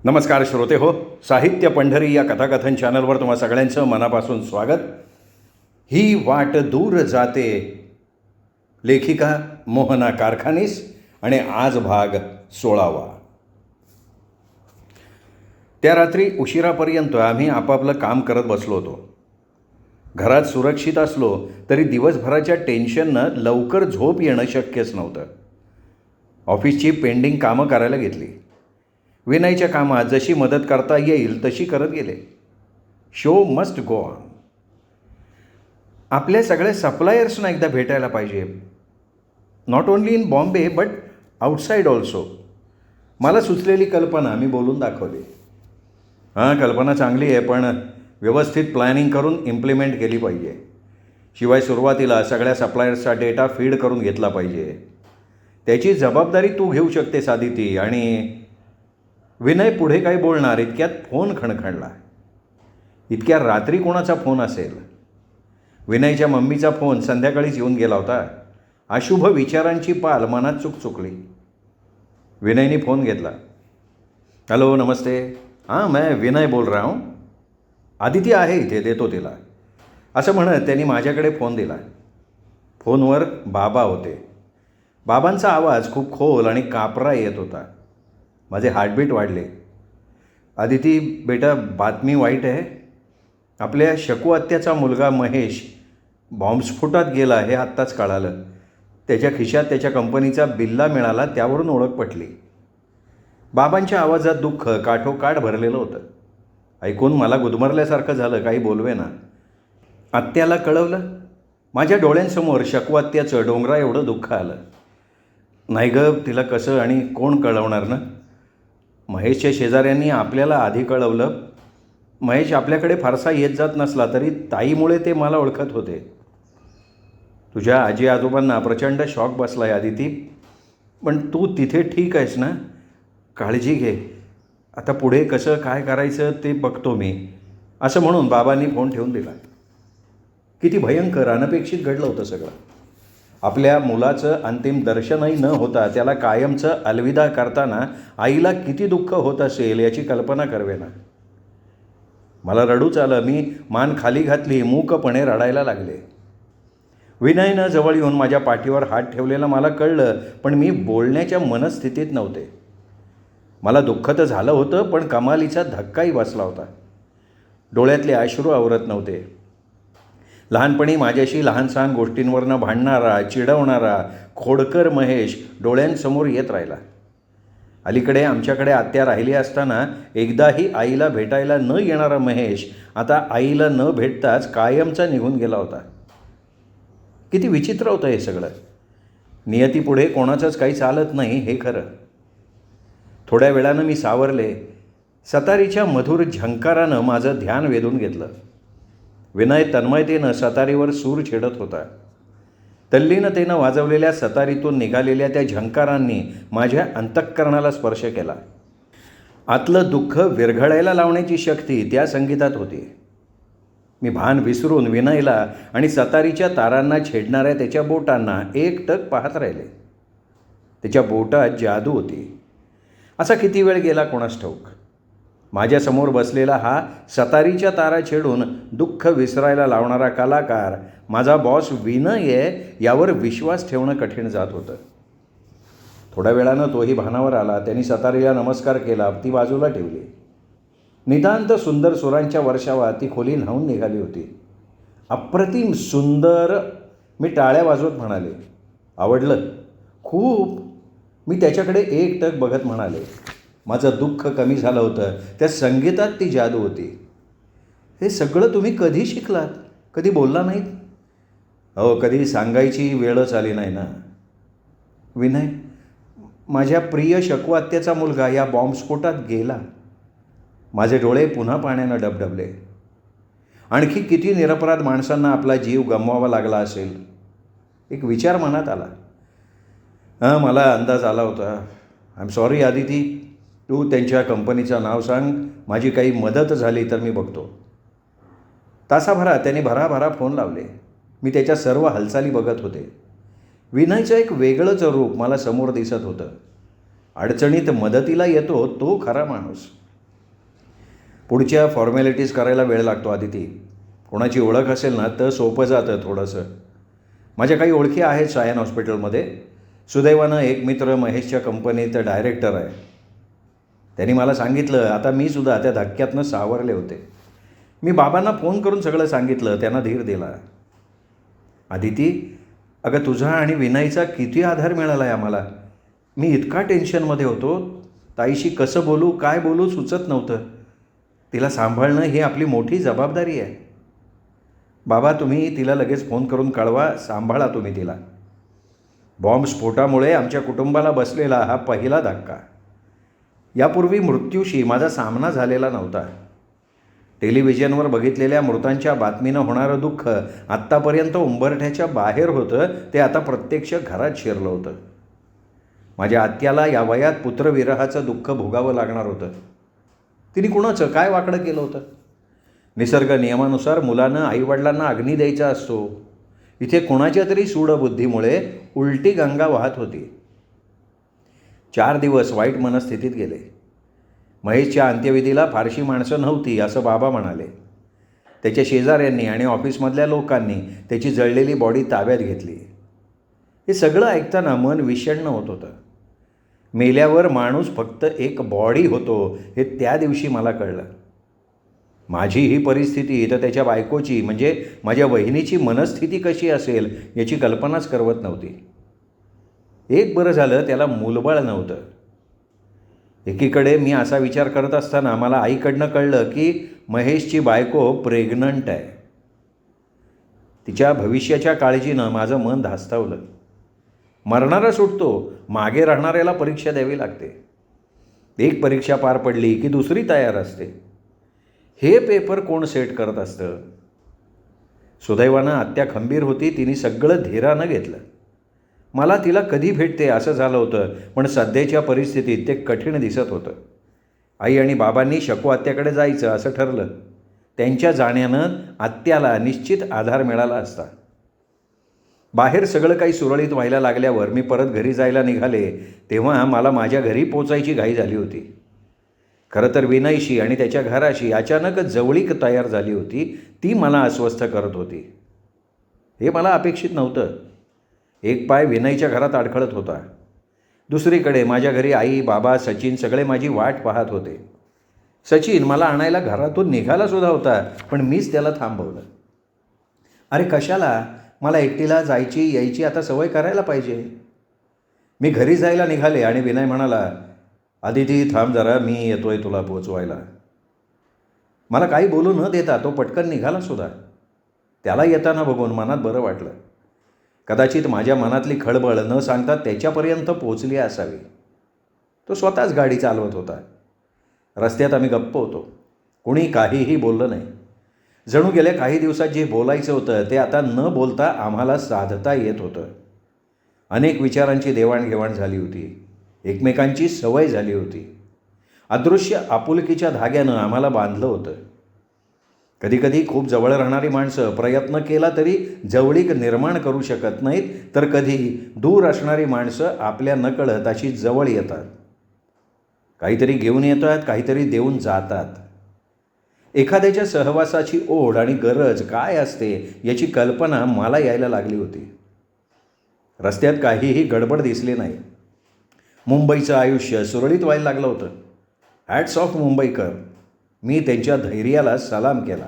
नमस्कार श्रोते हो, साहित्य पंढरी या कथाकथन चॅनलवर तुम्हा सगळ्यांचं मनापासून स्वागत. ही वाट दूर जाते, लेखिका मोहना कारखानीस आणि आज भाग 16वा. त्या रात्री उशिरापर्यंत आम्ही आपापलं काम करत बसलो होतो. घरात सुरक्षित असलो तरी दिवसभराच्या टेन्शननं लवकर झोप येणं शक्यच नव्हतं. ऑफिसची पेंडिंग कामं करायला घेतली. विनयच्या कामात जशी मदत करता येईल तशी करत गेले. Show must go on. आपल्या सगळ्या सप्लायर्सना एकदा भेटायला पाहिजे. Not only in Bombay but outside also. मला सुचलेली कल्पना मी बोलून दाखवली. कल्पना चांगली आहे, पण व्यवस्थित प्लॅनिंग करून इम्प्लिमेंट केली पाहिजे. शिवाय सुरुवातीला सगळ्या सप्लायर्सचा डेटा फीड करून घेतला पाहिजे. त्याची जबाबदारी तू घेऊ शकतेस आदिती. आणि विनय पुढे काय बोलणार इतक्यात फोन खणखणला. इतक्या रात्री कोणाचा फोन असेल? विनयच्या मम्मीचा फोन संध्याकाळीच येऊन गेला होता. अशुभ विचारांची पाल मनात चुकली. विनयने फोन घेतला. हॅलो, नमस्ते. मैं विनय बोल रहा हूँ. आदिती आहे इथे, देतो तिला, असं म्हणत त्यांनी माझ्याकडे फोन दिला. फोनवर बाबा होते. बाबांचा आवाज खूप खोल आणि कापरा येत होता. माझे हार्टबीट वाढले. आदिती बेटा, बातमी वाईट आहे. आपल्या शकू आत्याचा मुलगा महेश बॉम्बस्फोटात गेला हे आत्ताच कळालं. त्याच्या खिशात त्याच्या कंपनीचा बिल्ला मिळाला, त्यावरून ओळख पटली. बाबांच्या आवाजात दुःख काठोकाठ भरलेलं होतं. ऐकून मला गुदमरल्यासारखं झालं. काही बोलवे ना. आत्याला कळवलं? माझ्या डोळ्यांसमोर शकू आत्याचं डोंगरा एवढं दुःख आलं. नाही गं, तिला कसं आणि कोण कळवणार ना. महेशच्या शेजाऱ्यांनी आपल्याला आधी कळवलं. महेश आपल्याकडे फारसा येत जात नसला तरी ताईमुळे ते मला ओळखत होते. तुझ्या आजी आजोबांना प्रचंड शॉक बसला आहे आदिती, पण तू तिथे ठीक आहेस ना? काळजी घे. आता पुढे कसं काय करायचं ते बघतो मी, असं म्हणून बाबांनी फोन ठेवून दिला. किती भयंकर अनपेक्षित घडलं होतं सगळं. आपल्या मुलाचं अंतिम दर्शनही न होता त्याला कायमचं अलविदा करताना आईला किती दुःख होत असेल याची कल्पना करवेना. मला रडूच आलं. मी मान खाली घातली, मूकपणे रडायला लागले. विनयनं जवळ येऊन माझ्या पाठीवर हात ठेवलेलं मला कळलं, पण मी बोलण्याच्या मनस्थितीत नव्हते. मला दुःख तर झालं होतं, पण कमालीचा धक्काही बसला होता. डोळ्यातले अश्रू आवरत नव्हते. लहानपणी माझ्याशी लहान सहान गोष्टींवरनं भांडणारा, चिडवणारा खोडकर महेश डोळ्यांसमोर येत राहिला. अलीकडे आमच्याकडे आत्या राहिली असताना एकदाही आईला भेटायला न येणारा महेश आता आईला न भेटताच कायमचा निघून गेला होता. किती विचित्र होतं हे सगळं. नियतीपुढे कोणाचंच काही चालत नाही हे खरं. थोड्या वेळानं मी सावरले. सतारीच्या मधुर झंकारानं माझं ध्यान वेधून घेतलं. विनय तन्मयतेनं सतारीवर सूर छेडत होता. तल्लीनतेनं वाजवलेल्या सतारीतून निघालेल्या त्या झंकारांनी माझ्या अंतःकरणाला स्पर्श केला. आतलं दुःख विरघळायला लावण्याची शक्ती त्या संगीतात होती. मी भान विसरून विनयला आणि सतारीच्या तारांना छेडणाऱ्या त्याच्या बोटांना एकटक पाहत राहिले. त्याच्या बोटात जादू होती. असा किती वेळ गेला कोणास ठाऊक. माझ्यासमोर बसलेला हा सतारीच्या तारा छेडून दुःख विसरायला लावणारा कलाकार माझा बॉस विनय आहे यावर विश्वास ठेवणं कठीण जात होतं. थोड्या वेळानं तोही भानावर आला. त्यांनी सतारीला नमस्कार केला. ती बाजूला ठेवली. नितांत सुंदर सुरांच्या वर्षावात ती खोली न्हावून निघाली होती. अप्रतिम सुंदर. मी टाळ्या वाजवत म्हणाले. आवडलं खूप. मी त्याच्याकडे एकटक बघत म्हणाले. माझं दुःख कमी झालं होतं. त्या संगीतात ती जादू होती. हे सगळं तुम्ही कधी शिकलात? कधी बोलला नाहीत? कधी सांगायची वेळच आली नाही ना. विनय, माझ्या प्रिय शकू आत्याचा मुलगा या बॉम्बस्फोटात गेला. माझे डोळे पुन्हा पाण्यानं डबडबले. आणखी किती निरपराध माणसांना आपला जीव गमवावा लागला असेल. एक विचार मनात आला. मला अंदाज आला होता. I am sorry Aditi. तू त्यांच्या कंपनीचं नाव सांग. माझी काही मदत झाली तर मी बघतो. तासाभरात त्यांनी भराभरा फोन लावले. मी त्याच्या सर्व हालचाली बघत होते. विनयचं एक वेगळंच रूप मला समोर दिसत होतं. अडचणीत मदतीला येतो तो खरा माणूस. पुढच्या फॉर्मॅलिटीज करायला वेळ लागतो आदिती. कोणाची ओळख असेल ना तर सोपं जातं थोडंसं. माझ्या काही ओळखी आहेत सायन हॉस्पिटलमध्ये. सुदैवानं एक मित्र महेशच्या कंपनीत डायरेक्टर आहे. त्यांनी मला सांगितलं. आता मी सुद्धा त्या धक्क्यातनं सावरले होते. मी बाबांना फोन करून सगळं सांगितलं. त्यांना धीर दिला. आदिती, अगं तुझा आणि विनयचा किती आधार मिळाला आहे आम्हाला. मी इतका टेन्शनमध्ये होतो. ताईशी कसं बोलू काय बोलू सुचत नव्हतं. तिला सांभाळणं ही आपली मोठी जबाबदारी आहे. बाबा तुम्ही तिला लगेच फोन करून कळवा. सांभाळा तुम्ही तिला. बॉम्बस्फोटामुळे आमच्या कुटुंबाला बसलेला हा पहिला धक्का. यापूर्वी मृत्यूशी माझा सामना झालेला नव्हता. टेलिव्हिजनवर बघितलेल्या मृतांच्या बातमीनं होणारं दुःख आत्तापर्यंत उंबरठ्याच्या बाहेर होतं ते आता प्रत्यक्ष घरात शिरलं होतं. माझ्या आत्याला या वयात पुत्रविरहाचं दुःख भोगावं लागणार होतं. तिने कुणाचं काय वाकडं केलं होतं? निसर्ग नियमानुसार मुलानं आईवडिलांना अग्नी द्यायचा असतो. इथे कोणाच्या तरी सूडबुद्धीमुळे उलटी गंगा वाहत होती. 4 दिवस वाईट मनस्थितीत गेले. महेशच्या अंत्यविधीला फारशी माणसं नव्हती असं बाबा म्हणाले. त्याच्या शेजाऱ्यांनी आणि ऑफिसमधल्या लोकांनी त्याची जळलेली बॉडी ताब्यात घेतली. हे सगळं ऐकताना मन विषण्ण होत होतं. मेल्यावर माणूस फक्त एक बॉडी होतो हे त्या दिवशी मला कळलं. माझी ही परिस्थिती तर त्याच्या बायकोची म्हणजे माझ्या वहिनीची मनस्थिती कशी असेल याची कल्पनाच करवत नव्हती. एक बरं झालं त्याला मूलबाळ नव्हतं. एकीकडे मी असा विचार करत असताना मला आईकडनं कळलं की महेशची बायको प्रेग्नंट आहे. तिच्या भविष्याच्या काळजीनं माझं मन धास्तावलं. मरणारा सुटतो, मागे राहणाऱ्याला परीक्षा द्यावी लागते. एक परीक्षा पार पडली की दुसरी तयार असते. हे पेपर कोण सेट करत असतं? सुदैवानं आत्या खंबीर होती. तिने सगळं धीरानं घेतलं. मला तिला कधी भेटते असं झालं होतं, पण सध्याच्या परिस्थितीत ते कठीण दिसत होतं. आई आणि बाबांनी शकू आत्याकडे जायचं असं ठरलं. त्यांच्या जाण्यानं आत्याला निश्चित आधार मिळाला असता. बाहेर सगळं काही सुरळीत व्हायला लागल्यावर मी परत घरी जायला निघाले तेव्हा मला माझ्या घरी पोचायची घाई झाली होती. खरं तर विनयशी आणि त्याच्या घराशी अचानकच जवळीक तयार झाली होती. ती मला अस्वस्थ करत होती. हे मला अपेक्षित नव्हतं. एक पाय विनयच्या घरात अडखळत होता. दुसरीकडे माझ्या घरी आई बाबा सचिन सगळे माझी वाट पाहत होते. सचिन मला आणायला घरातून निघालासुद्धा होता, पण मीच त्याला थांबवलं. अरे कशाला? मला एकटीला जायची यायची आता सवय करायला पाहिजे. मी घरी जायला निघाले आणि विनय म्हणाला, आदिती थांब जरा, मी येतोय तुला पोचवायला. मला काही बोलू न देता तो पटकन निघाला सुद्धा. त्याला येताना बघून मनात बरं वाटलं. कदाचित माझ्या मनातली खळबळ न सांगता त्याच्यापर्यंत पोचली असावी. तो स्वतःच गाडी चालवत होता. रस्त्यात आम्ही गप्प होतो. कुणी काहीही बोललं नाही. जणू गेल्या काही दिवसात जे बोलायचं होतं ते आता न बोलता आम्हाला साधता येत होतं. अनेक विचारांची देवाणघेवाण झाली होती. एकमेकांची सवय झाली होती. अदृश्य आपुलकीच्या धाग्यानं आम्हाला बांधलं होतं. कधीकधी खूप जवळ राहणारी माणसं प्रयत्न केला तरी जवळीक निर्माण करू शकत नाहीत, तर कधी दूर असणारी माणसं आपल्या नकळत अशी जवळ येतात. काहीतरी घेऊन येतात, काहीतरी देऊन जातात. एखाद्याच्या सहवासाची ओढ आणि गरज काय असते याची कल्पना मला यायला लागली होती. रस्त्यात काहीही गडबड दिसली नाही. मुंबईचं आयुष्य सुरळीत व्हायला लागलं होतं. हॅट्स ऑफ मुंबईकर. मी त्यांच्या धैर्याला सलाम केला.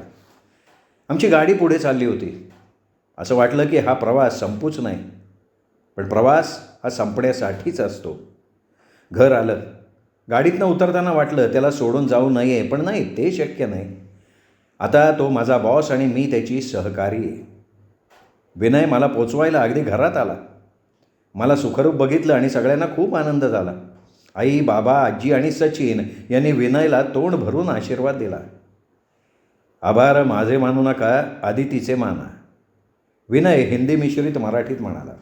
आमची गाडी पुढे चालली होती. असं वाटलं की हा प्रवास संपूच नाही, पण प्रवास हा संपण्यासाठीच असतो. घर आलं. गाडीतनं उतरताना वाटलं त्याला सोडून जाऊ नये, पण नाही, ते शक्य नाही. आता तो माझा बॉस आणि मी त्याची सहकारी आहे. विनय मला पोचवायला अगदी घरात आला. मला सुखरूप बघितलं आणि सगळ्यांना खूप आनंद झाला. आई बाबा आजी आणि सचिन यांनी विनयला तोंड भरून आशीर्वाद दिला. आभार माझे मानू नका, आदितीचे माना, विनय हिंदी मिश्रित मराठीत म्हणाला.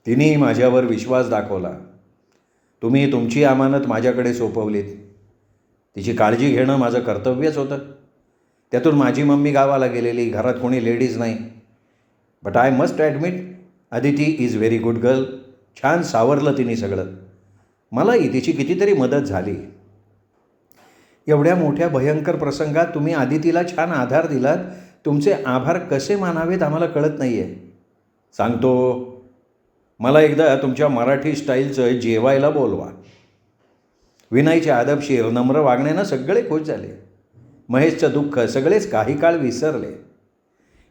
तिने माझ्यावर विश्वास दाखवला. तुम्ही तुमची अमानत माझ्याकडे सोपवलीत. तिची काळजी घेणं माझं कर्तव्यच होतं. त्यातून माझी मम्मी गावाला गेलेली, घरात कोणी लेडीज नाही. But I must admit, Aditi is very good girl. छान सावरलं तिने सगळं. मलाही तिची कितीतरी मदत झाली. एवढ्या मोठ्या भयंकर प्रसंगात तुम्ही आदितीला छान आधार दिलात. तुमचे आभार कसे मानावेत आम्हाला कळत नाही आहे. सांगतो, मला एकदा तुमच्या मराठी स्टाईलचं जेवायला बोलवा. विनयच्या आदबशीर नम्र वागण्यानं सगळे खुश झाले. महेशचं दुःख सगळेच काही काळ विसरले.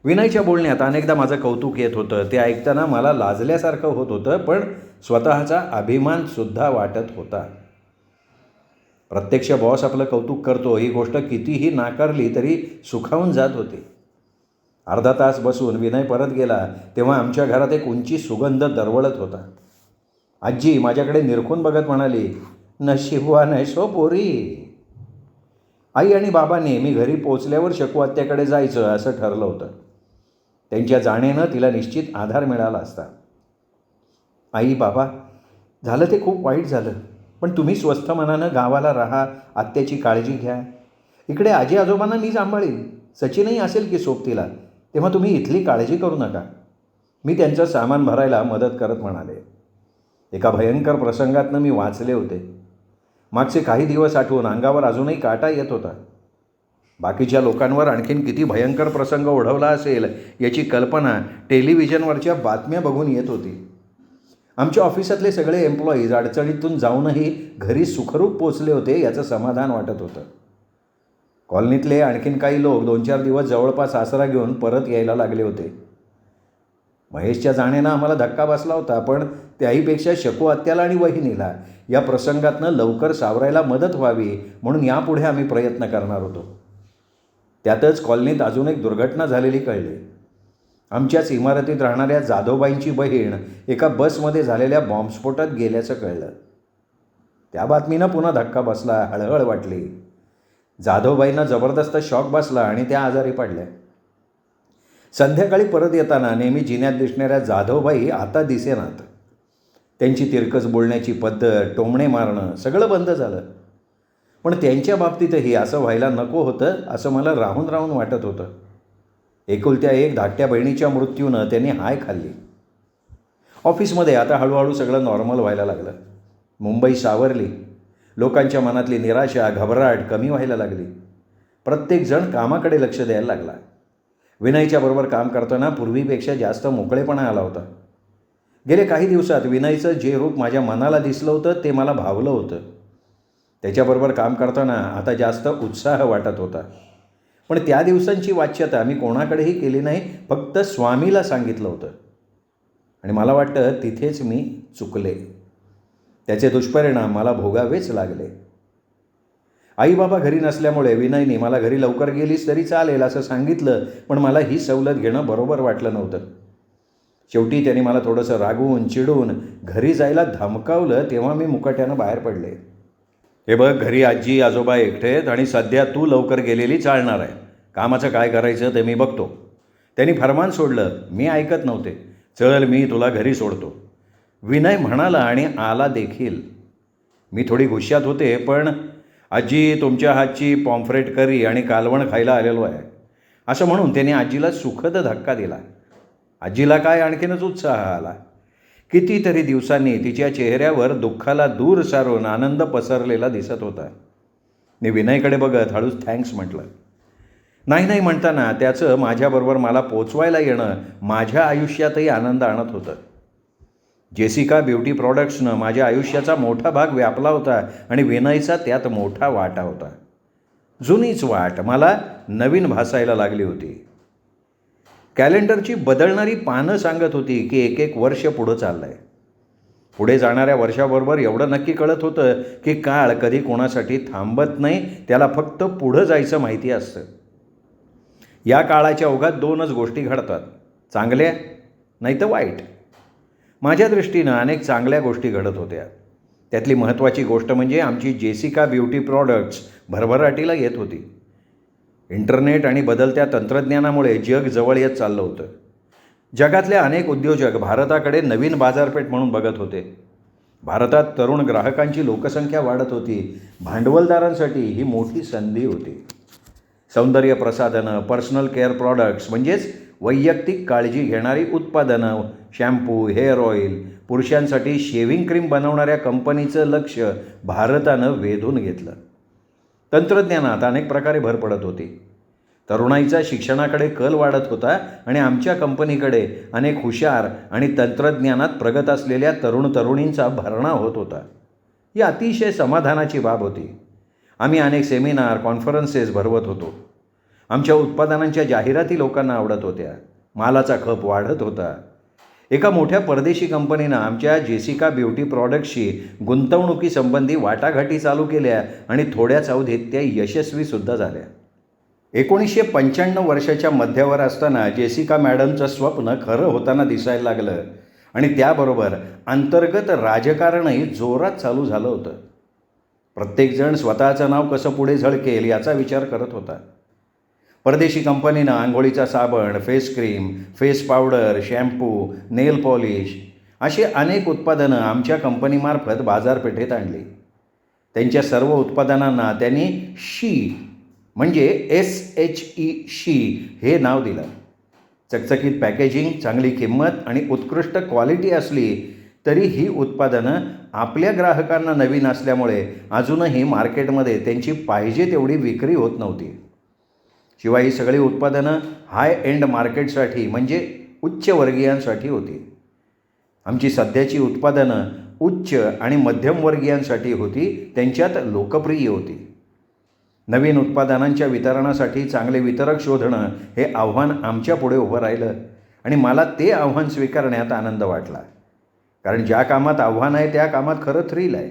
विनयच्या बोलण्यात अनेकदा माझं कौतुक येत होतं. ते ऐकताना मला लाजल्यासारखं होत होतं, पण स्वतःचा अभिमानसुद्धा वाटत होता. प्रत्यक्ष बॉस आपलं कौतुक करतो ही गोष्ट कितीही नाकारली तरी सुखावून जात होती. अर्धा तास बसून विनय परत गेला तेव्हा आमच्या घरात एक उंची सुगंध दरवळत होता. आजी माझ्याकडे निरखून बघत म्हणाली, नशीबवान आहेस हो पोरी. आई आणि बाबांनी मी घरी पोचल्यावर शकू आत्याकडे जायचं असं ठरलं होतं. त्यांच्या जाण्यानं तिला निश्चित आधार मिळाला असता. आई बाबा, झालं ते खूप वाईट झालं, पण तुम्ही स्वस्थ मनानं गावाला राहा, आत्याची काळजी घ्या. इकडे आजी आजोबांना मी सांभाळीन. सचिनही असेल की सोबतीला, तेव्हा तुम्ही इथली काळजी करू नका. मी त्यांचं सामान भरायला मदत करत म्हणाले. एका भयंकर प्रसंगातनं मी वाचले होते. मागचे काही दिवस आठवून अंगावर अजूनही काटा येत होता. बाकीच्या लोकांवर आणखीन किती भयंकर प्रसंग ओढवला असेल याची कल्पना टेलिव्हिजनवरच्या बातम्या बघून येत होती. आमच्या ऑफिसातले सगळे एम्प्लॉईज अडचणीतून जाऊनही घरी सुखरूप पोचले होते याचं समाधान वाटत होतं. कॉलनीतले आणखीन काही लोक 2-4 दिवस जवळपास आसरा घेऊन परत यायला लागले होते. महेशच्या जाण्यानं आम्हाला धक्का बसला होता, पण त्याहीपेक्षा शकू आत्याला आणि वहिनीला या प्रसंगातनं लवकर सावरायला मदत व्हावी म्हणून यापुढे आम्ही प्रयत्न करणार होतो. त्यातच कॉलनीत अजून एक दुर्घटना झालेली कळली. आमच्याच इमारतीत राहणाऱ्या जाधवबाईंची बहीण एका बसमध्ये झालेल्या बॉम्बस्फोटात गेल्याचं कळलं. त्या बातमीनं पुन्हा धक्का बसला, हळहळ वाटली. जाधवबाईंना जबरदस्त शॉक बसला आणि त्या आजारी पडल्या. संध्याकाळी परत येताना नेहमी जिन्यात दिसणाऱ्या जाधवबाई आता दिसेनात. त्यांची तिरकस बोलण्याची पद्धत, टोमणे मारणं सगळं बंद झालं. पण त्यांच्या बाबतीतही असं व्हायला नको होतं असं मला राहून राहून वाटत होतं. एकुलत्या एक धाकट्या बहिणीच्या मृत्यूनं त्यांनी हाय खाल्ली. ऑफिसमध्ये आता हळूहळू सगळं नॉर्मल व्हायला लागलं. मुंबई सावरली. लोकांच्या मनातली निराशा, घबराट कमी व्हायला लागली. प्रत्येकजण कामाकडे लक्ष द्यायला लागला. विनयच्या बरोबर काम करताना पूर्वीपेक्षा जास्त मोकळेपणा आला होता. गेल्या काही दिवसात विनयचं जे रूप माझ्या मनाला दिसलं होतं ते मला भावलं होतं. त्याच्याबरोबर काम करताना आता जास्त उत्साह वाटत होता. पण त्या दिवसांची वाच्यता मी कोणाकडेही केली नाही, फक्त स्वामीला सांगितलं होतं. आणि मला वाटतं तिथेच मी चुकले. त्याचे दुष्परिणाम मला भोगावेच लागले. आई बाबा घरी नसल्यामुळे विनयने मला घरी लवकर गेलीस तरी चालेल असं सांगितलं, पण मला ही सवलत घेणं बरोबर वाटलं नव्हतं. शेवटी त्यांनी मला थोडंसं रागवून चिडून घरी जायला धमकावलं तेव्हा मी मुकाट्यानं बाहेर पडले. हे बघ, घरी आजी आजोबा एकटे आहेत आणि सध्या तू लवकर गेलेली चालणार आहे. कामाचं काय करायचं ते मी बघतो. त्यांनी फरमान सोडलं. मी ऐकत नव्हते. चल, मी तुला घरी सोडतो, विनय म्हणाला आणि आला देखील. मी थोडी गुस्स्यात होते, पण आजी तुमच्या हातची पॉम्फ्रेट करी आणि कालवण खायला आलेलो आहे असं म्हणून त्याने आजीला सुखद धक्का दिला. आजीला काय आणखीनच उत्साह आला. कितीतरी दिवसांनी तिच्या चेहऱ्यावर दुःखाला दूर सारून आनंद पसरलेला दिसत होता. मी विनयकडे बघत हळूच थँक्स म्हटलं. नाही म्हणताना त्याचं माझ्याबरोबर मला पोचवायला येणं माझ्या आयुष्यातही आनंद आणत होतं. जेसिका ब्युटी प्रॉडक्ट्सनं माझ्या आयुष्याचा मोठा भाग व्यापला होता आणि विनयचा त्यात मोठा वाटा होता. जुनीच वाट मला नवीन भासायला लागली होती. कॅलेंडरची बदलणारी पानं सांगत होती की एक वर्ष पुढं चाललं आहे. पुढे जाणाऱ्या वर्षाबरोबर एवढं नक्की कळत होतं की काळ कधी कोणासाठी थांबत नाही, त्याला फक्त पुढं जायचं माहिती असतं. या काळाच्या ओघात 2च गोष्टी घडतात, चांगल्या नाही तर वाईट. माझ्या दृष्टीनं अनेक चांगल्या गोष्टी घडत होत्या. त्यातली महत्त्वाची गोष्ट म्हणजे आमची जेसिका ब्युटी प्रॉडक्ट्स भरभराटीला येत होती. इंटरनेट आणि बदलत्या तंत्रज्ञानामुळे जग जवळ येत चाललं होतं. जगातल्या अनेक उद्योजक भारताकडे नवीन बाजारपेठ म्हणून बघत होते. भारतात तरुण ग्राहकांची लोकसंख्या वाढत होती. भांडवलदारांसाठी ही मोठी संधी होती. सौंदर्य प्रसाधनं, पर्सनल केअर प्रॉडक्ट्स म्हणजेच वैयक्तिक काळजी घेणारी उत्पादनं, शॅम्पू, हेअर ऑइल, पुरुषांसाठी शेव्हिंग क्रीम बनवणाऱ्या कंपनीचं लक्ष भारतानं वेधून घेतलं. तंत्रज्ञानात अनेक प्रकारे भर पडत होती. तरुणाईचा शिक्षणाकडे कल वाढत होता आणि आमच्या कंपनीकडे अनेक हुशार आणि तंत्रज्ञानात प्रगत असलेल्या तरुणींचा भरणा होत होता. ही अतिशय समाधानाची बाब होती. आम्ही अनेक सेमिनार, कॉन्फरन्सेस भरवत होतो. आमच्या उत्पादनांच्या जाहिराती लोकांना आवडत होत्या. मालाचा खप वाढत होता. एका मोठ्या परदेशी कंपनीनं आमच्या जेसिका ब्युटी प्रॉडक्ट्सशी गुंतवणुकीसंबंधी वाटाघाटी चालू केल्या आणि थोड्याच अवधीत त्या यशस्वीसुद्धा झाल्या. 1995 वर्षाच्या मध्यावर असताना जेसिका मॅडमचं स्वप्न खरं होताना दिसायला लागलं आणि त्याबरोबर अंतर्गत राजकारणही जोरात चालू झालं होतं. प्रत्येकजण स्वतःचं नाव कसं पुढे झळकेल याचा विचार करत होता. परदेशी कंपनीनं आंघोळीचा साबण, face cream, face powder, shampoo, nail polish अशी अनेक उत्पादनं आमच्या कंपनीमार्फत बाजारपेठेत आणली. त्यांच्या सर्व उत्पादनांना त्यांनी शी म्हणजे SHE शी हे नाव दिलं. चकचकीत पॅकेजिंग, चांगली किंमत आणि उत्कृष्ट क्वालिटी असली तरी ही उत्पादनं आपल्या ग्राहकांना नवीन असल्यामुळे अजूनही मार्केटमध्ये त्यांची पाहिजे तेवढी विक्री होत नव्हती. शिवाय ही सगळी उत्पादनं हाय एंड मार्केटसाठी म्हणजे उच्चवर्गीयांसाठी होती. आमची सध्याची उत्पादनं उच्च आणि मध्यमवर्गीयांसाठी होती, त्यांच्यात लोकप्रिय होती. नवीन उत्पादनांच्या वितरणासाठी चांगले वितरक शोधणं हे आव्हान आमच्या पुढे उभं राहिलं आणि मला ते आव्हान स्वीकारण्यात आनंद वाटला. कारण ज्या कामात आव्हान आहे त्या कामात खरं थ्रिल आहे.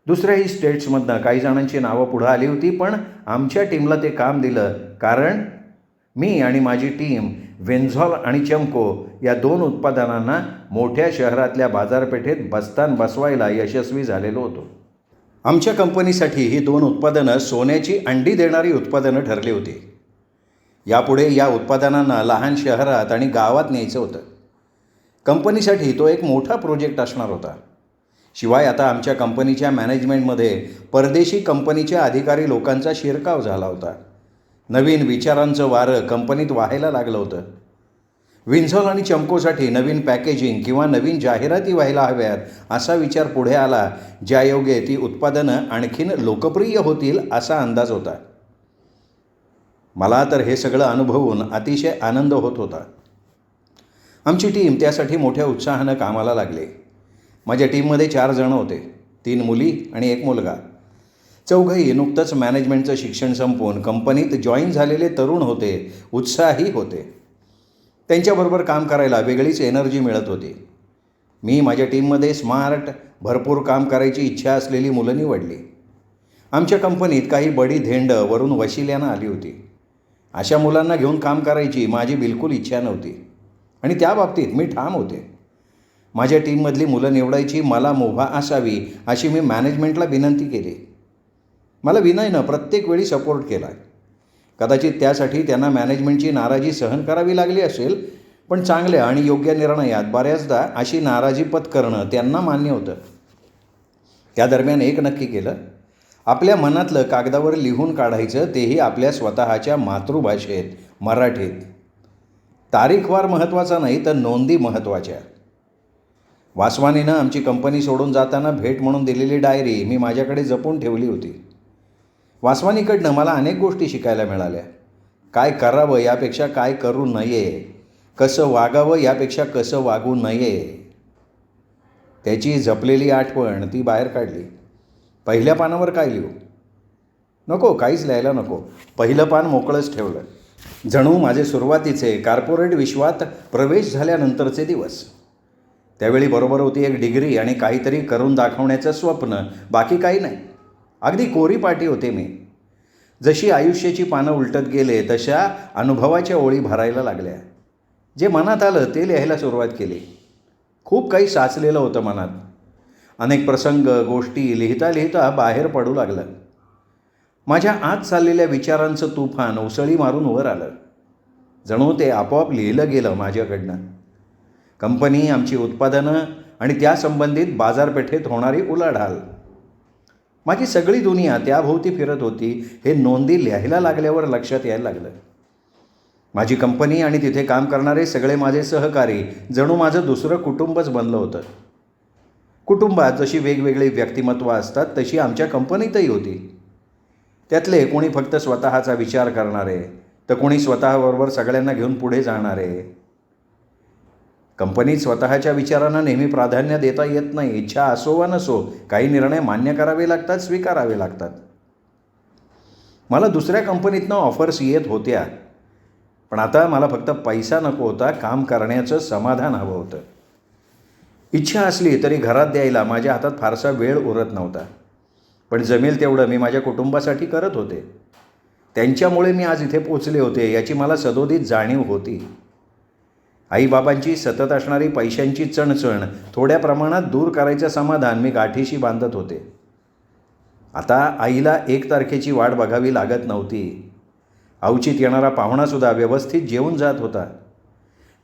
दुसऱ्याही स्टेट्समधनं काही जणांची नावं पुढं आली होती, पण आमच्या टीमला ते काम दिलं कारण मी आणि माझी टीम वेन्झॉल आणि चमको या 2 उत्पादनांना मोठ्या शहरातल्या बाजारपेठेत बस्तान बसवायला यशस्वी झालेलो होतो. आमच्या कंपनीसाठी ही 2 उत्पादनं सोन्याची अंडी देणारी उत्पादनं ठरली होती. यापुढे या उत्पादनांना लहान शहरात आणि गावात न्यायचं होतं. कंपनीसाठी तो एक मोठा प्रोजेक्ट असणार होता. शिवाय आता आमच्या कंपनीच्या मॅनेजमेंटमध्ये परदेशी कंपनीच्या अधिकारी लोकांचा शिरकाव झाला होता. नवीन विचारांचं वारं कंपनीत वाहायला लागलं होतं. विन्झॉल आणि चमकोसाठी नवीन पॅकेजिंग किंवा नवीन जाहिराती व्हायला हव्यात असा विचार पुढे आला, ज्यायोगे ती उत्पादनं आणखीन लोकप्रिय होतील असा अंदाज होता. मला तर हे सगळं अनुभवून अतिशय आनंद होत होता. आमची टीम त्यासाठी मोठ्या उत्साहानं कामाला लागली. माझ्या टीममध्ये 4 जण होते, 3 मुली आणि 1 मुलगा. चौघंही नुकतंच मॅनेजमेंटचं शिक्षण संपवून कंपनीत जॉईन झालेले तरुण होते, उत्साही होते. त्यांच्याबरोबर काम करायला वेगळीच एनर्जी मिळत होती. मी माझ्या टीममध्ये स्मार्ट, भरपूर काम करायची इच्छा असलेली मुलं निवडली. आमच्या कंपनीत काही बडी धेंड वरून वशिल्यानं आली होती. अशा मुलांना घेऊन काम करायची माझी बिलकुल इच्छा नव्हती आणि त्या बाबतीत मी ठाम होते. माझ्या टीममधली मुलं निवडायची मला मुभा असावी अशी मी मॅनेजमेंटला विनंती केली. मला विनयनं प्रत्येक वेळी सपोर्ट केला. कदाचित त्यासाठी त्यांना मॅनेजमेंटची नाराजी सहन करावी लागली असेल, पण चांगल्या आणि योग्य निर्णयात बऱ्याचदा अशी नाराजी पत्करणं त्यांना मान्य होतं. त्या दरम्यान एक नक्की केलं, आपल्या मनातलं कागदावर लिहून काढायचं, तेही आपल्या स्वतःच्या मातृभाषेत, मराठीत. तारीखवार महत्त्वाचा नाही तर नोंदी महत्त्वाच्या. वासवानीनं आमची कंपनी सोडून जाताना भेट म्हणून दिलेली डायरी मी माझ्याकडे जपून ठेवली होती. वासवानीकडनं मला अनेक गोष्टी शिकायला मिळाल्या. काय करावं यापेक्षा काय करू नये, कसं वागावं यापेक्षा कसं वागू नये. त्याची जपलेली आठवण ती बाहेर काढली. पहिल्या पानावर काय लिहू? नको, काहीच लिहायला नको. पहिलं पान मोकळंच ठेवलं. जणू माझे सुरुवातीचे कॉर्पोरेट विश्वात प्रवेश झाल्यानंतरचे दिवस. त्यावेळी बरोबर होती एक डिग्री आणि काहीतरी करून दाखवण्याचं स्वप्न, बाकी काही नाही. अगदी कोरी पाटी होते मी. जशी आयुष्याची पानं उलटत गेले तशा अनुभवाच्या ओळी भरायला लागल्या. जे मनात आलं ते लिहायला सुरुवात केली. खूप काही साचलेलं होतं मनात. अनेक प्रसंग, गोष्टी लिहिता लिहिता बाहेर पडू लागलं. माझ्या आत चाललेल्या विचारांचं तुफान उसळी मारून वर आलं. जणू ते आपोआप लिहिलं गेलं माझ्याकडनं. कंपनी, आमची उत्पादनं आणि त्यासंबंधित बाजारपेठेत होणारी उलाढाल. माझी सगळी दुनिया त्याभोवती फिरत होती हे नोंदी लिहायला लागल्यावर लक्षात यायला लागलं. माझी कंपनी आणि तिथे काम करणारे सगळे माझे सहकारी जणू माझं दुसरं कुटुंबच बनलं होतं. कुटुंबात जशी वेगवेगळी व्यक्तिमत्वं असतात तशी आमच्या कंपनीतही होती. त्यातले कोणी फक्त स्वतःचा विचार करणारे, तर कोणी स्वतःबरोबर सगळ्यांना घेऊन पुढे जाणारे. कंपनीत स्वतःच्या विचारांना नेहमी प्राधान्य देता येत नाही. इच्छा असो वा नसो, काही निर्णय मान्य करावे लागतात, स्वीकारावे लागतात. मला दुसऱ्या कंपनीतनं ऑफर्स येत होत्या, पण आता मला फक्त पैसा नको होता, काम करण्याचं समाधान हवं होतं. इच्छा असली तरी घरात द्यायला माझ्या हातात फारसा वेळ उरत नव्हता, पण जमेल तेवढं मी माझ्या कुटुंबासाठी करत होते. त्यांच्यामुळे मी आज इथे पोचले होते याची मला सदोदित जाणीव होती. आईबाबांची सतत असणारी पैशांची चणचण थोड्या प्रमाणात दूर करायचं समाधान मी गाठीशी बांधत होते. आता आईला 1 तारखेची वाट बघावी लागत नव्हती. अवचित येणारा पाहुणासुद्धा व्यवस्थित जेवून जात होता.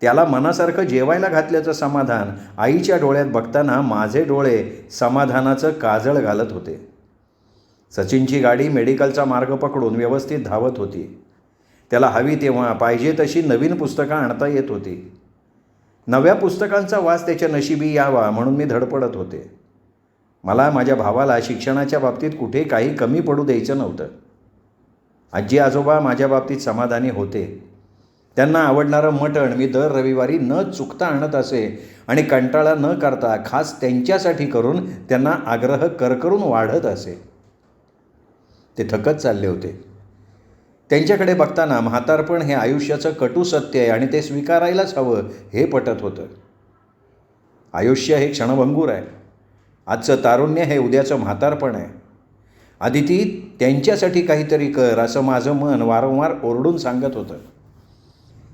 त्याला मनासारखं जेवायला घातल्याचं समाधान आईच्या डोळ्यात बघताना माझे डोळे समाधानाचं काजळ घालत होते. सचिनची गाडी मेडिकलचा मार्ग पकडून व्यवस्थित धावत होती. त्याला हवी तेव्हा पाहिजे तशी नवीन पुस्तकं आणता येत होती. नव्या पुस्तकांचा वास त्याच्या नशिबी यावा म्हणून मी धडपडत होते. मला माझ्या भावाला शिक्षणाच्या बाबतीत कुठे काही कमी पडू द्यायचं नव्हतं. आजी आजोबा माझ्या बाबतीत समाधानी होते. त्यांना आवडणारं मटण मी दर रविवारी न चुकता आणत असे आणि कंटाळा न करता खास त्यांच्यासाठी करून त्यांना आग्रह करकरून वाढत असे. ते थकत चालले होते. त्यांच्याकडे बघताना म्हातारपण हे आयुष्याचं कटू सत्य आहे आणि ते स्वीकारायलाच हवं हे पटत होतं. आयुष्य हे क्षणभंगूर आहे. आजचं तारुण्य हे उद्याचं म्हातारपण आहे. आदिती, त्यांच्यासाठी काहीतरी कर असं माझं मन वारंवार ओरडून सांगत होतं.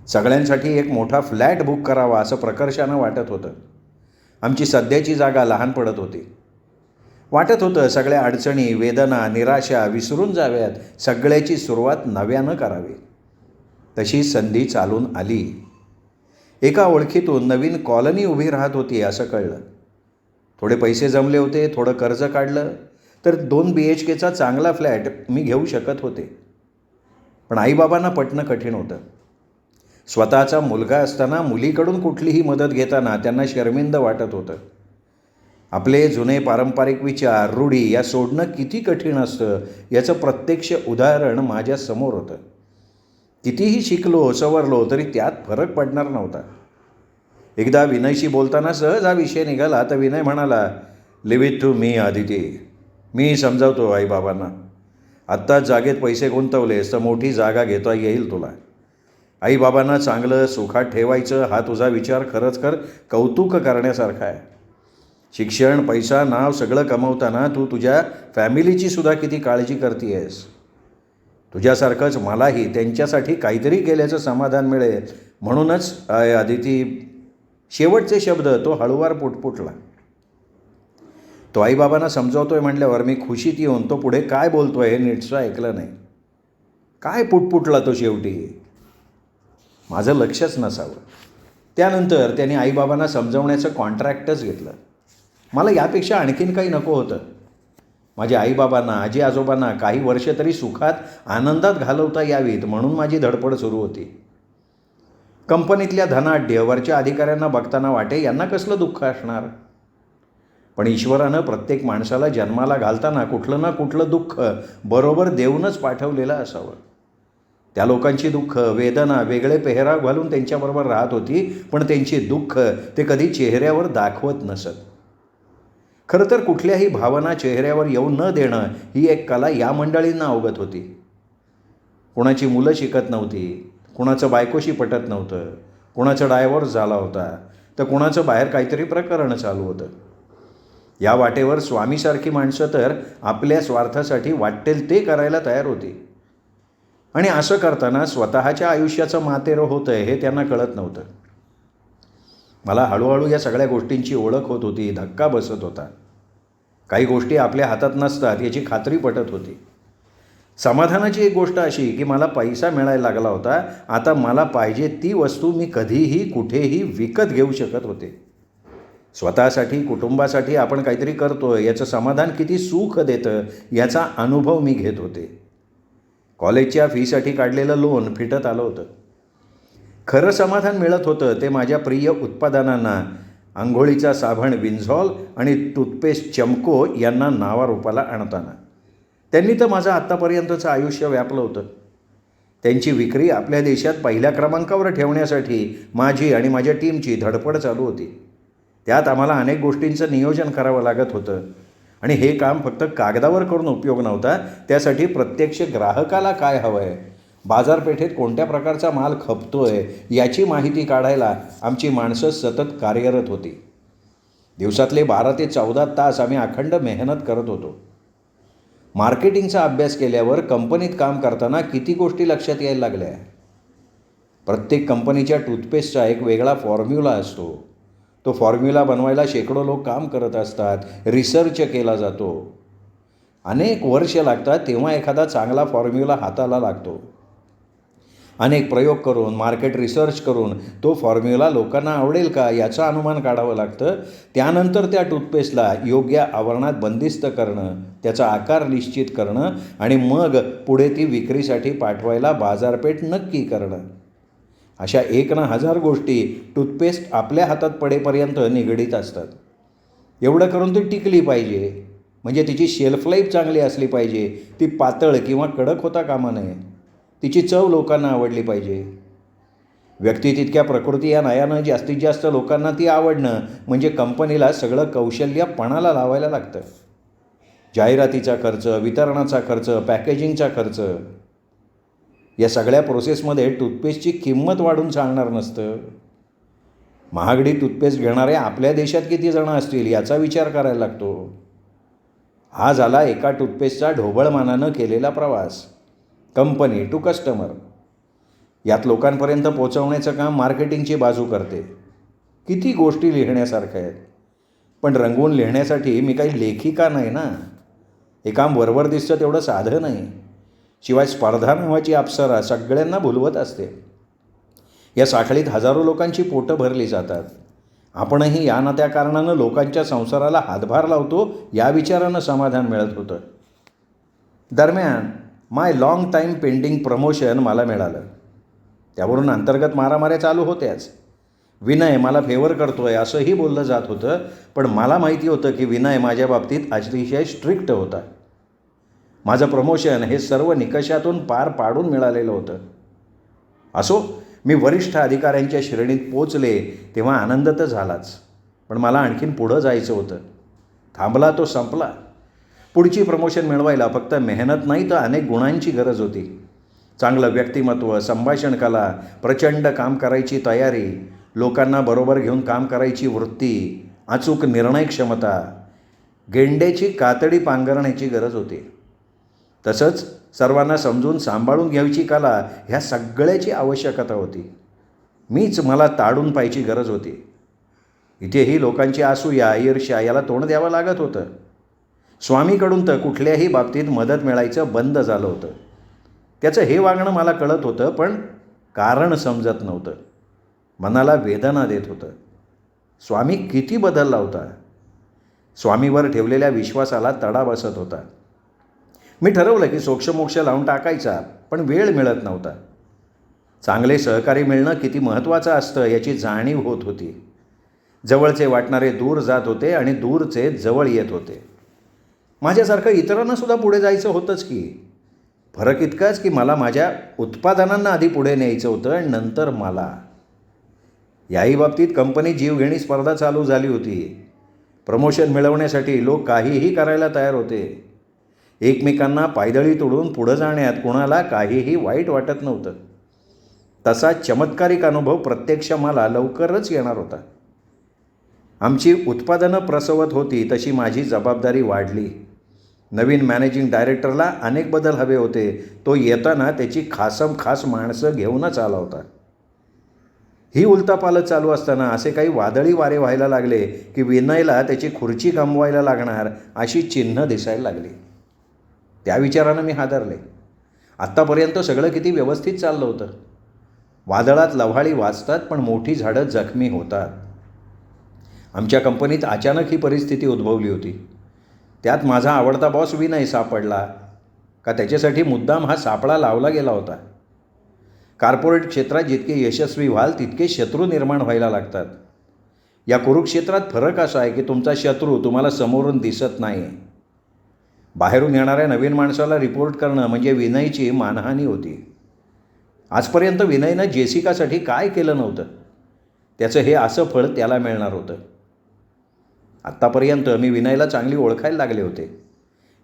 सगळ्यांसाठी एक मोठा फ्लॅट बुक करावा असं प्रकर्षानं वाटत होतं. आमची सध्याची जागा लहान पडत होती. वाटत होतं सगळ्या अडचणी, वेदना, निराशा विसरून जाव्यात, सगळ्याची सुरुवात नव्यानं करावी. तशी संधी चालून आली. एका ओळखीतून नवीन कॉलनी उभी राहत होती असं कळलं. थोडे पैसे जमले होते, थोडं कर्ज काढलं तर 2 BHKचा चांगला फ्लॅट मी घेऊ शकत होते. पण आईबाबांना पटणं कठीण होतं. स्वतःचा मुलगा असताना मुलीकडून कुठलीही मदत घेताना त्यांना शर्मिंद वाटत होतं. आपले जुने पारंपरिक विचार, रूढी या सोडणं किती कठीण असतं याचं प्रत्यक्ष उदाहरण माझ्यासमोर होतं. कितीही शिकलो, सवरलो तरी त्यात फरक पडणार नव्हता. एकदा विनयशी बोलताना सहज हा विषय निघाला तर विनय म्हणाला, leave it to me Aditi. मी समजावतो आईबाबांना. आत्ताच जागेत पैसे गुंतवलेस तर मोठी जागा घेता येईल तुला. आईबाबांना चांगलं सुखात ठेवायचं हा तुझा विचार खरंच कौतुक करण्यासारखा आहे. शिक्षण, पैसा, नाव सगळं कमवताना तू तुझ्या फॅमिलीची सुद्धा किती काळजी करते आहेस. तुझ्यासारखंच मलाही त्यांच्यासाठी काहीतरी केल्याचं समाधान मिळेल म्हणूनच आदिती. शेवटचे शब्द तो हळूवार पुटपुटला. तो आईबाबांना समजावतोय म्हटल्यावर मी खुशीत येऊन तो पुढे काय बोलतोय हे नीटसं ऐकलं नाही. काय पुटपुटला तो शेवटी? माझं लक्षच नसावं. त्यानंतर त्यांनी आईबाबांना समजवण्याचं कॉन्ट्रॅक्टच घेतलं. मला यापेक्षा आणखीन काही नको होतं. माझ्या आईबाबांना, आजी आजोबांना काही वर्ष तरी सुखात आनंदात घालवता यावीत म्हणून माझी धडपड सुरू होती. कंपनीतल्या धनाढ्य वरच्या अधिकाऱ्यांना बघताना वाटे यांना कसलं दुःख असणार. पण ईश्वरानं प्रत्येक माणसाला जन्माला घालताना कुठलं ना कुठलं दुःख बरोबर देऊनच पाठवलेलं असावं. त्या लोकांची दुःख, वेदना वेगळे पेहराव घालून त्यांच्याबरोबर राहत होती, पण त्यांची दुःख ते कधी चेहऱ्यावर दाखवत नसत. खरं तर कुठल्याही भावना चेहऱ्यावर येऊ न देणं ही एक कला या मंडळींना अवगत होती. कुणाची मुलं शिकत नव्हती, कुणाचं बायकोशी पटत नव्हतं, कुणाचं डायव्होर्स झाला होता, तर कुणाचं बाहेर काहीतरी प्रकरण चालू होतं. या वाटेवर स्वामीसारखी माणसं तर आपल्या स्वार्थासाठी वाटेल ते करायला तयार होती. आणि असं करताना स्वतःच्या आयुष्याचं मातेरं होतं हे त्यांना कळत नव्हतं. मला हळूहळू या सगळ्या गोष्टींची ओळख होत होती, धक्का बसत होता. काही गोष्टी आपल्या हातात नसतात याची खात्री पटत होती. समाधानाची एक गोष्ट अशी की मला पैसा मिळायला लागला होता. आता मला पाहिजे ती वस्तू मी कधीही कुठेही विकत घेऊ शकत होते. स्वतःसाठी, कुटुंबासाठी आपण काहीतरी करतोय याचं समाधान किती सुख देतं याचा अनुभव मी घेत होते. कॉलेजच्या फीसाठी काढलेलं लोन फिटत आलं होतं. खरं समाधान मिळत होतं ते माझ्या प्रिय उत्पादनांना, आंघोळीचा साबण विन्झॉल आणि टूथपेस्ट चमको यांना नावारूपाला आणताना. त्यांनी तर माझं आत्तापर्यंतचं आयुष्य व्यापलं होतं. त्यांची विक्री आपल्या देशात पहिल्या क्रमांकावर ठेवण्यासाठी माझी आणि माझ्या टीमची धडपड चालू होती. त्यात आम्हाला अनेक गोष्टींचं नियोजन करावं लागत होतं आणि हे काम फक्त कागदावर करून उपयोग नव्हता. त्यासाठी प्रत्यक्ष ग्राहकाला काय हवं आहे, बाजारपेठेत कोणत्या प्रकारचा माल खपतोय याची माहिती काढायला आमची माणसं सतत कार्यरत होती. दिवसातले 12 ते 14 तास आम्ही अखंड मेहनत करत होतो. मार्केटिंगचा अभ्यास केल्यावर कंपनीत काम करताना किती गोष्टी लक्षात यायला लागल्या. प्रत्येक कंपनीच्या टूथपेस्टचा एक वेगळा फॉर्म्युला असतो. तो फॉर्म्युला बनवायला शेकडो लोक काम करत असतात. रिसर्च केला जातो. अनेक वर्ष लागतात तेव्हा एखादा चांगला फॉर्म्युला हाताला लागतो. अनेक प्रयोग करून, मार्केट रिसर्च करून तो फॉर्म्युला लोकांना आवडेल का याचं अनुमान काढावं लागतं. त्यानंतर त्या टूथपेस्टला योग्य आवरणात बंदिस्त करणं, त्याचा आकार निश्चित करणं आणि मग पुढे ती विक्रीसाठी पाठवायला बाजारपेठ नक्की करणं. अशा 1000 गोष्टी टूथपेस्ट आपल्या हातात पडेपर्यंत निगडीत असतात. एवढं करून ती टिकली पाहिजे, म्हणजे तिची शेल्फ लाईफ चांगली असली पाहिजे. ती पातळ किंवा कडक होता कामा नये. तिची चव लोकांना आवडली पाहिजे. व्यक्ती तितक्या प्रकृती या नयानं जास्तीत जास्त लोकांना ती आवडणं म्हणजे कंपनीला सगळं कौशल्य पणाला लावायला लागतं. जाहिरातीचा खर्च, वितरणाचा खर्च, पॅकेजिंगचा खर्च, या सगळ्या प्रोसेसमध्ये टूथपेस्टची किंमत वाढून चालणार नसतं. महागडी टूथपेस्ट घेणारे आपल्या देशात किती जण असतील याचा विचार करायला लागतो. हा झाला एका टूथपेस्टचा ढोबळमानानं केलेला प्रवास, कंपनी टू कस्टमर. यात लोकांपर्यंत पोचवण्याचं काम मार्केटिंगची बाजू करते. किती गोष्टी लिहिण्यासारख्या आहेत, पण रंगवून लिहिण्यासाठी मी काही लेखिका नाही ना. हे काम वरवर दिसतं तेवढं साधं नाही. शिवाय स्पर्धा नावाची अप्सरा सगळ्यांना भुलवत असते. या साखळीत हजारो लोकांची पोटं भरली जातात. आपणही या ना त्या कारणानं लोकांच्या संसाराला हातभार लावतो या विचारानं समाधान मिळत होतं. दरम्यान माय लाँग टाईम पेंडिंग प्रमोशन मला मिळालं. त्यावरून अंतर्गत मारामाऱ्या चालू होत्याच. विनय मला फेवर करतोय असंही बोललं जात होतं, पण मला माहिती होतं की विनय माझ्या बाबतीत अतिशय स्ट्रिक्ट होता. माझं प्रमोशन हे सर्व निकषातून पार पाडून मिळालेलं होतं. असो, मी वरिष्ठ अधिकाऱ्यांच्या श्रेणीत पोचले तेव्हा आनंद तर झालाच, पण मला आणखीन पुढं जायचं होतं. थांबला तो संपला. पुढची प्रमोशन मिळवायला फक्त मेहनत नाही तर अनेक गुणांची गरज होती. चांगलं व्यक्तिमत्व, संभाषण कला, प्रचंड काम करायची तयारी, लोकांना बरोबर घेऊन काम करायची वृत्ती, अचूक निर्णय क्षमता, गेंड्याची कातडी पांघरण्याची गरज होती. तसंच सर्वांना समजून सांभाळून घ्यायची कला, ह्या सगळ्याची आवश्यकता होती. मीच मला ताडून पाहायची गरज होती. इथेही लोकांची असूया, ईर्ष्या याला तोंड द्यावं लागत होतं. स्वामीकडून तर कुठल्याही बाबतीत मदत मिळायचं बंद झालं होतं. त्याचं हे वागणं मला कळत होतं, पण कारण समजत नव्हतं. मनाला वेदना देत होतं. स्वामी किती बदलला होता. स्वामीवर ठेवलेल्या विश्वासाला तडा बसत होता. मी ठरवलं की सोक्षमोक्ष लावून टाकायचा, पण वेळ मिळत नव्हता. चांगले सहकारी मिळणं किती महत्त्वाचं असतं याची जाणीव होत होती. जवळचे वाटणारे दूर जात होते आणि दूरचे जवळ येत होते. माझ्यासारखं इतरांनासुद्धा पुढे जायचं होतंच की. फरक इतकाच की मला माझ्या उत्पादनांना आधी पुढे न्यायचं होतं आणि नंतर मला. याही बाबतीत कंपनी जीवघेणी स्पर्धा चालू झाली होती. प्रमोशन मिळवण्यासाठी लोक काहीही करायला तयार होते. एकमेकांना पायदळी तोडून पुढं जाण्यात कुणाला काहीही वाईट वाटत नव्हतं. तसा चमत्कारिक अनुभव प्रत्यक्ष मला लवकरच येणार होता. आमची उत्पादनं प्रसवत होती तशी माझी जबाबदारी वाढली. नवीन मॅनेजिंग डायरेक्टरला अनेक बदल हवे होते. तो येताना त्याची खास माणसं घेऊनच आला होता. ही उलथापालथ चालू असताना असे काही वादळी वारे व्हायला लागले की विनयला त्याची खुर्ची गमवायला लागणार अशी चिन्ह दिसायला लागली. त्या विचारानं मी हादरले. आत्तापर्यंत सगळं किती व्यवस्थित चाललं होतं. वादळात लव्हाळी वाचतात, पण मोठी झाडं जखमी होतात. आमच्या कंपनीत अचानक ही परिस्थिती उद्भवली होती. त्यात माझा आवडता बॉस विनय सापडला का त्याच्यासाठी मुद्दाम हा सापळा लावला गेला होता. कॉर्पोरेट क्षेत्रात जितके यशस्वी व्हाल तितके शत्रू निर्माण व्हायला लागतात. या कुरुक्षेत्रात फरक असा आहे की तुमचा शत्रू तुम्हाला समोरून दिसत नाही. बाहेरून येणाऱ्या नवीन माणसाला रिपोर्ट करणं म्हणजे विनयची मानहानी होती. आजपर्यंत विनयनं जेसिकासाठी काय केलं नव्हतं, त्याचं हे असं फळ त्याला मिळणार होतं. आत्तापर्यंत मी विनयला चांगली ओळखायला लागले होते.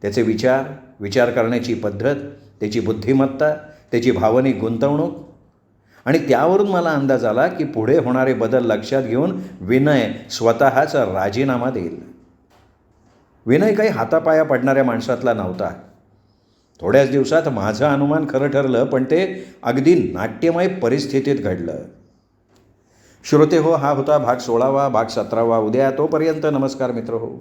त्याचे विचार करण्याची पद्धत, त्याची बुद्धिमत्ता, त्याची भावनिक गुंतवणूक, आणि त्यावरून मला अंदाज आला की पुढे होणारे बदल लक्षात घेऊन विनय स्वतःचा राजीनामा देईल. विनय काही हातापाया पडणाऱ्या माणसातला नव्हता. थोड्याच दिवसात माझं अनुमान खरं ठरलं, पण ते अगदी नाट्यमय परिस्थितीत घडलं. श्रोते हो, हा होता भाग 16वा. भाग 17वा उद्या. तोपर्यंत नमस्कार मित्र हो.